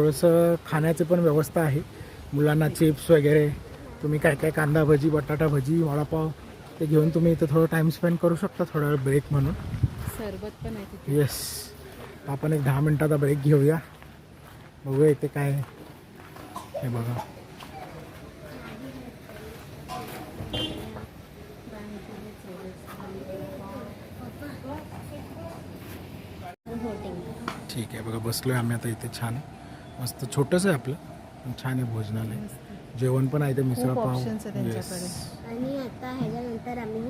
थोडंसं खाण्याची पण व्यवस्था आहे. मुलांना चिप्स वगैरे, तुम्ही काय काय कांदा भजी, बटाटा भजी, वडापाव ते घेऊन तुम्ही इथं थोडं टाईम स्पेंड करू शकता, थोडा वेळ ब्रेक म्हणून. सरबत पण आहे तिथे. येस, आपण एक 10 मिनटाचा ब्रेक घेऊया, बघूया इथे काय आहे. हे बघा, ठीक आहे. बघा बसलोय आम्ही आता इथे, छान मस्त छोटंसं आहे आपलं, पण छान आहे भोजनालय. जेवण पण आहे ते, मिसळ पाव. ऑप्शन्स आहे त्यांच्याकडे. आणि आता ह्याच्यानंतर आम्ही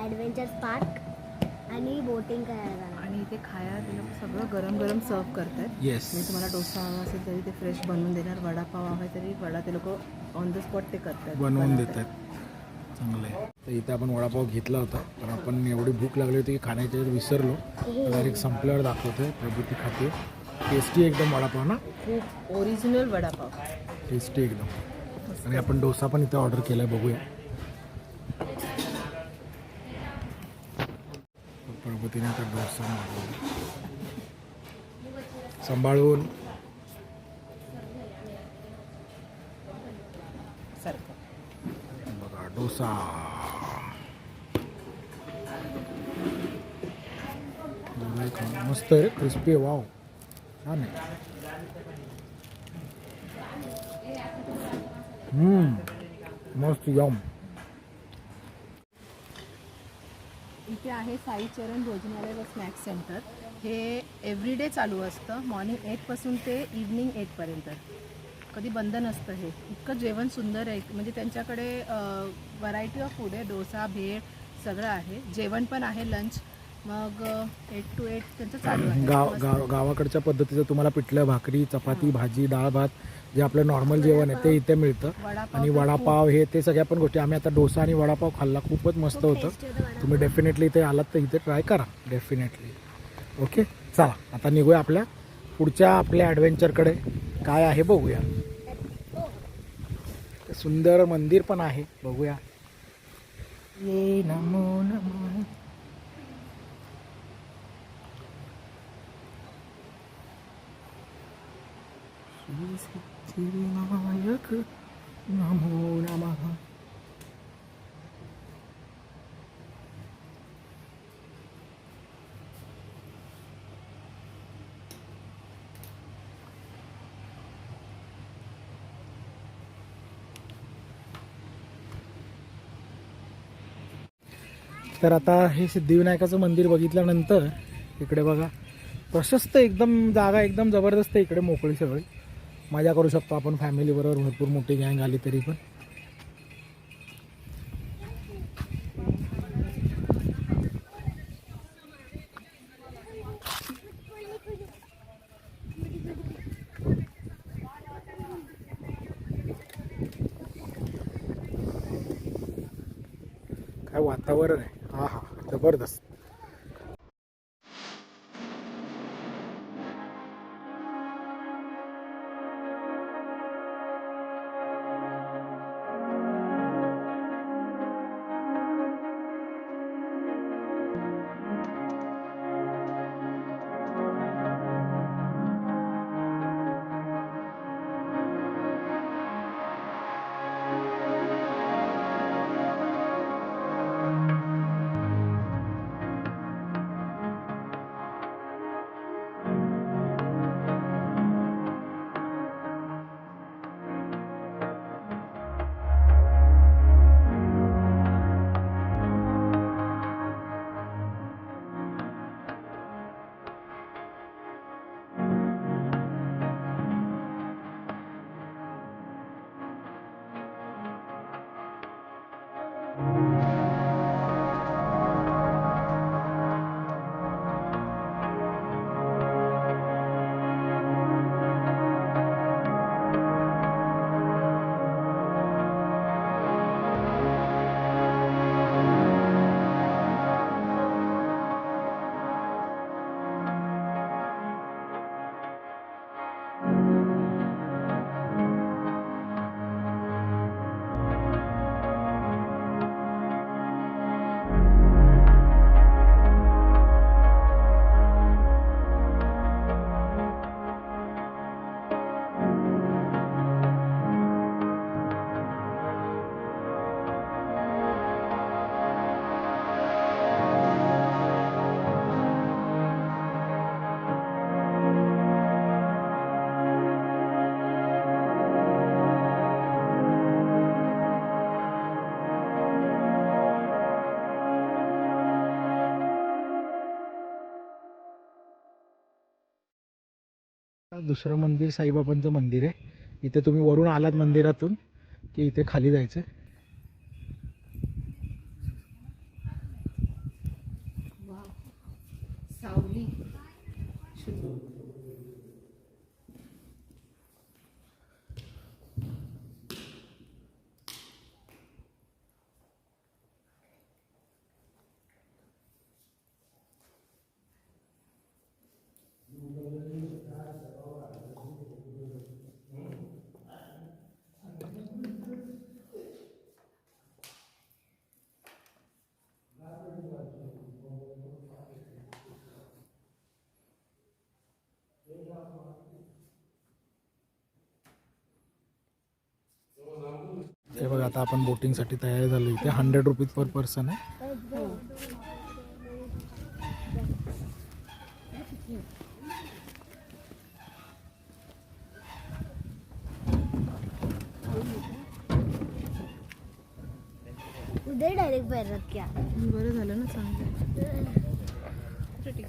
ॲडव्हेंचर पार्क आणि बोटिंग करायला जाणार. आणि इथे खायला ते लोक सगळं गरम गरम सर्व करतात. येस, मी तुम्हाला डोसा हवा असेल तरी ते फ्रेश बनवून देणार, वडापाव हवा तरी वडा ते लोक ऑन द स्पॉट ते करतात, बनवून देतात. चांगलं आहे. तर इथे आपण वडापाव घेतला होता, पण आपण एवढी भूक लागली होती की खाण्याच्या वेळेस विसरलो. डायरेक्ट संपल्यावर दाखवतोय. प्रभूती खाते. टेस्टी एकदम वडापाव ना, खूप ओरिजिनल वडापाव, टेस्टी एकदम. आणि आपण डोसा पण इथे ऑर्डर केला आहे, बघूया. प्रभूतीने आता डोसा मागवला, सांभाळून. सारखं बघा डोसा, मस्त आहे, क्रिस्पी आहे. वाव, छान आहे. मस्त, यम. इथे आहे साई चरण भोजनालय व स्नॅक्स सेंटर. हे एव्हरीडे चालू असतं, मॉर्निंग 8 ते इव्हनिंग 8 कधी बंद नसतं. हे इतकं जेवण सुंदर आहे, म्हणजे त्यांच्याकडे व्हरायटी ऑफ फूड आहे, डोसा, भेळ सगळं आहे. जेवण पण आहे, लंच. मग 8 to 8 त्यांचं चालू आहे. गावाकडच्या पद्धतीचं तुम्हाला पिठलं, भाकरी, चपाती, भाजी, डाळ भात जे आपलं नॉर्मल जेवण आहे ते इथे मिळतं. आणि वडापाव हे ते सगळ्या पण गोष्टी. आम्ही आता डोसा आणि वडापाव खाल्ला, खूपच मस्त होतं. तुम्ही डेफिनेटली इथे आलात तर इथे ट्राय करा, डेफिनेटली. ओके, चला आता निघूया आपल्या पुढच्या आपल्या ॲडव्हेंचरकडे. काय आहे बघूया. सुंदर मंदिर पण आहे, बघूया. ये नमो नमो. सिद्धिविनायक नमो नमः. तर आता हे सिद्धिविनायकाचं मंदिर बघितल्यानंतर इकडे बघा, प्रशस्त एकदम जागा, एकदम जबरदस्त आहे. इकडे मोकळी सगळी मजा करू शकतो आपण फॅमिलीबरोबर. भरपूर मोठी गँग आली तरी पण. काय वातावरण आहे, हा हा, जबरदस्त. दुसरं मंदिर साईबाबांचं मंदिर आहे. इथे तुम्ही वरून आलात मंदिरातून की इथे खाली जायचं. सावली हे बघा आता आपण बोटिंगसाठी तयार झालो. इथे 100 रुपीज पर पर्सन आहे. उदय डायरेक्ट बाहेर रख क्या. बरं झालं ना चांगलं. तिकीट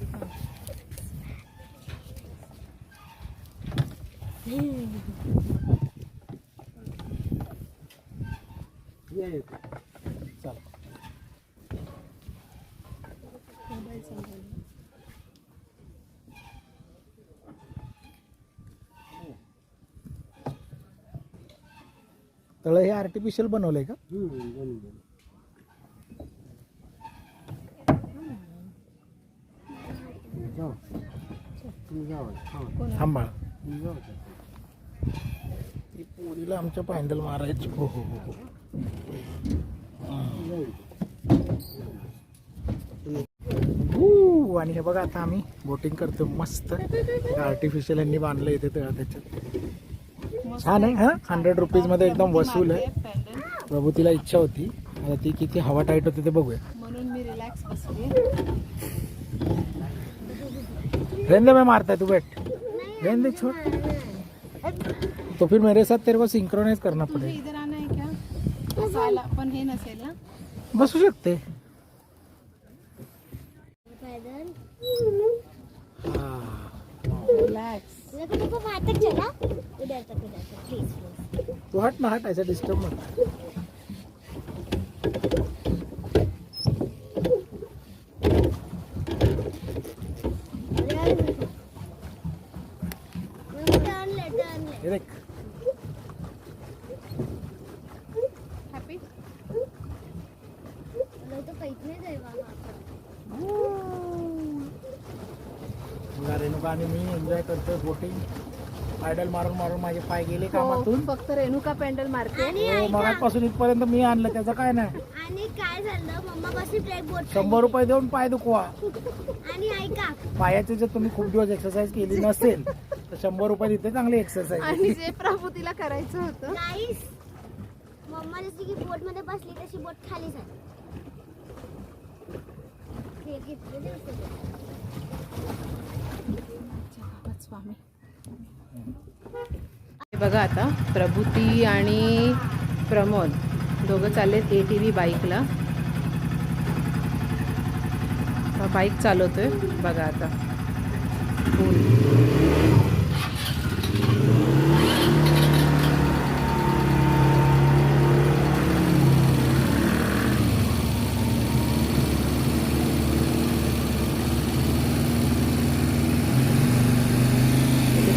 चला. तळ हे आर्टिफिशियल बनवलंय का? थांबा. ती पोरीला आमच्या पॅन्डल मारायची. हो हो हो हो. आणि हे बघा आता आम्ही बोटिंग करतो मस्त. आर्टिफिशियल यांनी बांधलं इथे त्याच्यात. छान आहे हा. 100 रुपीज मध्ये एकदम वसूल आहे. प्रभू तिला इच्छा होती. आता ती किती हवा टाईट होते ते बघूया. म्हणून मी रिलॅक्स बसली. रहने में मारता है तू बैठ. रहने छोड़. तो फिर मेरे साथ तेरे को सिंक्रोनाइज करना तुझे पड़ेगा. इधर आना है क्या? असं आला पण हे नसेल ना. बसू शकते. पैदल रिलॅक्स. तुमको वहाँ तक चला. उधर तक प्लीज. तू हट ना, हट. ऐसा डिस्टर्ब मत. ये देख. हॅपी. तो पैक नाही जाएगा. रेणुका आणि मी एन्जॉय करतोय बोटिंग. पायडल मारून मारून माझे पाय गेले कामातून. फक्त रेणुका पेंडल मारते. हो, मगाचपासून इथपर्यंत मी आणलं. त्याचं काय नाही. आणि काय झालं मम्मा बसली ब्रेक बोट. 100 रुपये देऊन पाय दुखवा. आणि ऐका पायाची जर तुम्ही खूप दिवस एक्सरसाइज केली नसेल तर 100 रुपये तिथे चांगली एक्सरसाइज. आणि जे प्रभू तिला करायचं होतं. गाईस मम्मा जशी की बोट मध्ये बसली तशी बोट खाली झाली. स्वामी. बघा आता प्रभूती आणि प्रमोद दोघं चाललेत ATV बाईकला. बाईक चालवतोय बघा आता.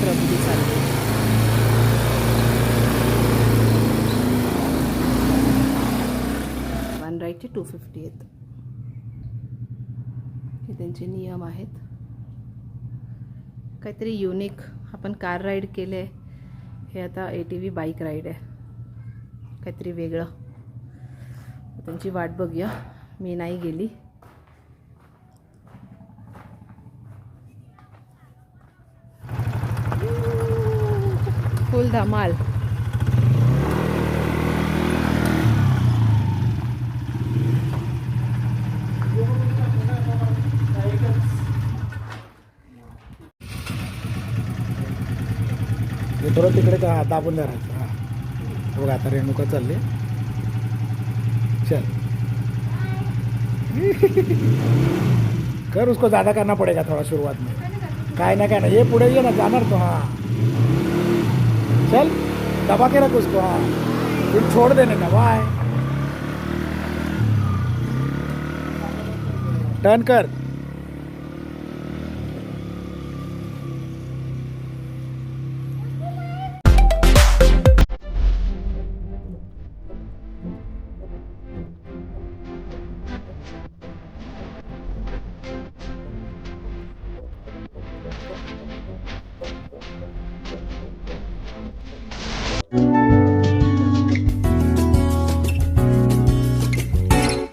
प्रभूती चालते. वन राईडचे 250 आहेत. हे त्यांचे नियम आहेत. काहीतरी युनिक. आपण कार राईड केले. हे आता ATV बाईक राईड आहे. काहीतरी वेगळं. त्यांची वाट बघूया. मी नाही गेली. फुल धमाल. थोडं तिकडे दाबून धरायचं. हां बघा आता रेणुका चालले. चल. कर उसको ज़्यादा करना पड़ेगा थोड़ा शुरुआत में. काय ना ये पुढे ये ना जाणार तो. हां चल दबा के रख उसको, हाँ फिर छोड़ देने का। बाय, टर्न कर।